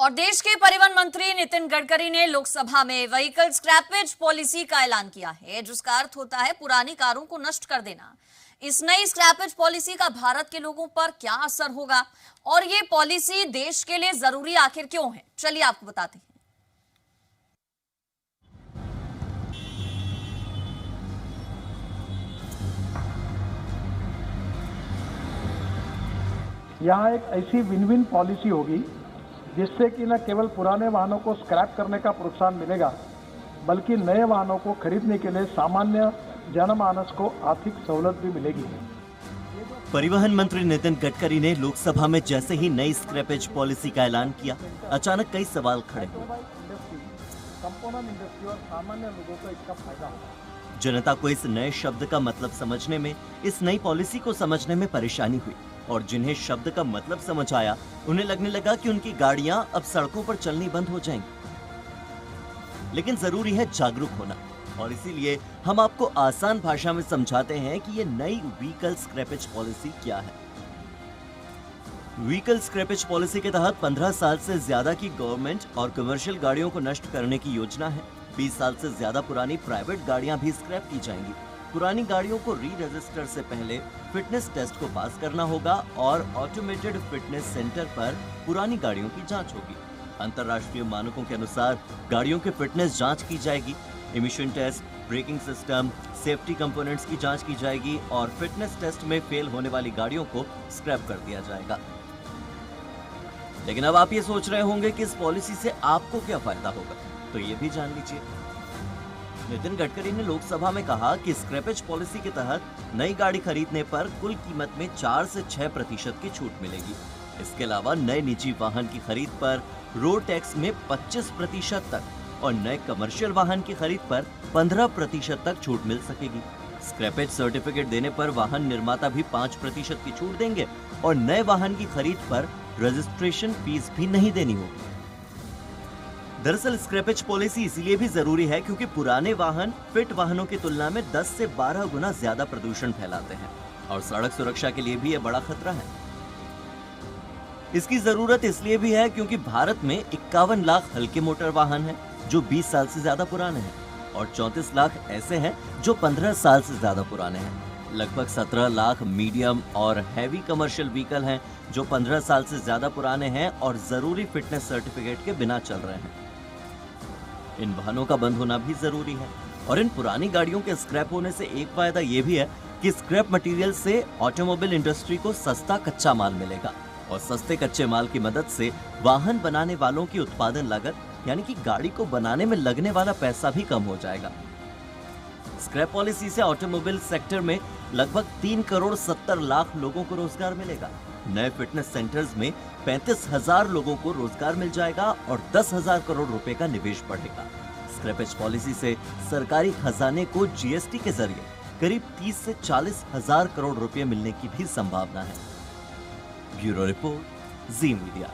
और देश के परिवहन मंत्री नितिन गडकरी ने लोकसभा में व्हीकल स्क्रैपेज पॉलिसी का ऐलान किया है, जिसका अर्थ होता है पुरानी कारों को नष्ट कर देना। इस नई स्क्रैपेज पॉलिसी का भारत के लोगों पर क्या असर होगा और ये पॉलिसी देश के लिए जरूरी आखिर क्यों है, चलिए आपको बताते हैं। यहाँ एक ऐसी विन विन पॉलिसी होगी जिससे कि न केवल पुराने वाहनों को स्क्रैप करने का प्रोत्साहन मिलेगा, बल्कि नए वाहनों को खरीदने के लिए सामान्य जनमानस को आर्थिक सहूलत भी मिलेगी। परिवहन मंत्री नितिन गडकरी ने लोकसभा में जैसे ही नई स्क्रैपेज पॉलिसी का ऐलान किया, अचानक कई सवाल खड़े हुए। कंपोनेंट इंडस्ट्री और सामान्य लोगों को इसका फायदा होगा। जनता को इस नए शब्द का मतलब समझने में, इस नई पॉलिसी को समझने में परेशानी हुई और जिन्हें शब्द का मतलब समझ आया, उन्हें लगने लगा कि उनकी गाड़ियां अब सड़कों पर चलनी बंद हो जाएंगी। लेकिन जरूरी है जागरूक होना और इसीलिए हम आपको आसान भाषा में समझाते हैं कि ये नई व्हीकल स्क्रैपेज पॉलिसी क्या है। व्हीकल स्क्रैपेज पॉलिसी के तहत 15 साल से ज्यादा की गवर्नमेंट और कमर्शियल गाड़ियों को नष्ट करने की योजना है। 20 साल से ज्यादा पुरानी प्राइवेट गाड़ियां भी स्क्रैप की जाएंगी। पुरानी गाड़ियों को री रजिस्टर से पहले फिटनेस टेस्ट को पास करना होगा और ऑटोमेटेड फिटनेस सेंटर पर पुरानी गाड़ियों की जांच होगी। अंतर्राष्ट्रीय मानकों के अनुसार गाड़ियों की फिटनेस जांच की जाएगी। Emission test, braking system, safety components की जांच की जाएगी और फिटनेस टेस्ट में फेल होने वाली गाड़ियों को स्क्रैप कर दिया जाएगा। लेकिन अब आप ये सोच रहे होंगे कि इस पॉलिसी से आपको क्या फायदा होगा, तो ये भी जान लीजिए। नितिन गडकरी ने लोकसभा में कहा कि स्क्रैपेज पॉलिसी के तहत नई गाड़ी खरीदने पर कुल कीमत में 4 से 6% की छूट मिलेगी। इसके अलावा नए निजी वाहन की खरीद पर रोड टैक्स में 25% तक और नए कमर्शियल वाहन की खरीद पर 15% तक छूट मिल सकेगी। स्क्रैपेज सर्टिफिकेट देने पर वाहन निर्माता भी 5% की छूट देंगे और नए वाहन की खरीद पर रजिस्ट्रेशन फीस भी नहीं देनी होगी। दरअसल स्क्रैपेज पॉलिसी इसलिए भी जरूरी है क्योंकि पुराने वाहन फिट वाहनों की तुलना में 10 से 12 गुना ज्यादा प्रदूषण फैलाते हैं और सड़क सुरक्षा के लिए भी यह बड़ा खतरा है। इसकी जरूरत इसलिए भी है क्योंकि भारत में 51 लाख हल्के मोटर वाहन हैं जो 20 साल से ज्यादा पुराने हैं और 34 लाख ऐसे हैं जो 15 साल से ज्यादा पुराने हैं। लगभग 17 लाख मीडियम और हैवी कमर्शियल व्हीकल हैं जो 15 साल से ज्यादा पुराने हैं और जरूरी फिटनेस सर्टिफिकेट के बिना चल रहे हैं। इन वाहनों का बंद होना भी जरूरी है और इन पुरानी गाड़ियों के स्क्रैप होने से एक फायदा ये भी है कि स्क्रैप मटेरियल से ऑटोमोबाइल इंडस्ट्री को सस्ता कच्चा माल मिलेगा और सस्ते कच्चे माल की मदद से वाहन बनाने वालों की उत्पादन लागत यानी कि गाड़ी को बनाने में लगने वाला पैसा भी कम हो जाएगा। स्क्रैप पॉलिसी से ऑटोमोबाइल सेक्टर में लगभग 3 करोड़ 70 लाख लोगों को रोजगार मिलेगा। नए फिटनेस सेंटर्स में 35,000 लोगों को रोजगार मिल जाएगा और 10,000 करोड़ रुपए का निवेश बढ़ेगा। स्क्रैपेज पॉलिसी से सरकारी खजाने को जीएसटी के जरिए करीब 30 से 40,000 करोड़ रुपए मिलने की भी संभावना है। ब्यूरो रिपोर्ट, जी मीडिया।